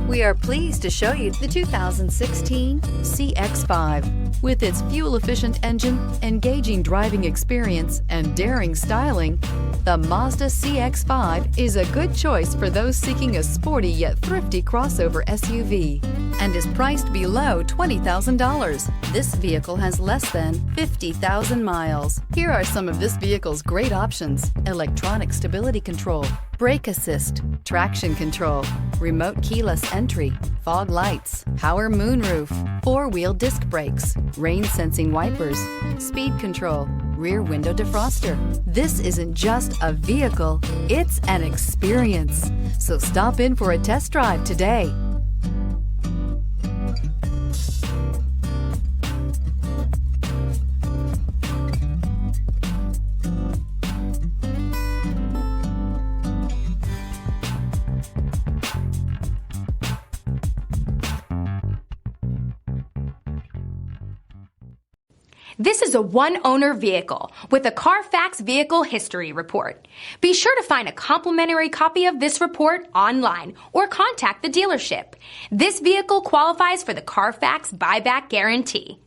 We are pleased to show you the 2016 CX-5. With its fuel-efficient engine, engaging driving experience, and daring styling, the Mazda CX-5 is a good choice for those seeking a sporty yet thrifty crossover SUV and is priced below $20,000. This vehicle has less than 50,000 miles. Here are some of this vehicle's great options: electronic stability control, brake assist, traction control, remote keyless entry, fog lights, power moonroof, four-wheel disc brakes, rain sensing wipers, speed control, rear window defroster. This isn't just a vehicle, it's an experience. So stop in for a test drive today. This is a one-owner vehicle with a Carfax Vehicle History Report. Be sure to find a complimentary copy of this report online or contact the dealership. This vehicle qualifies for the Carfax Buyback Guarantee.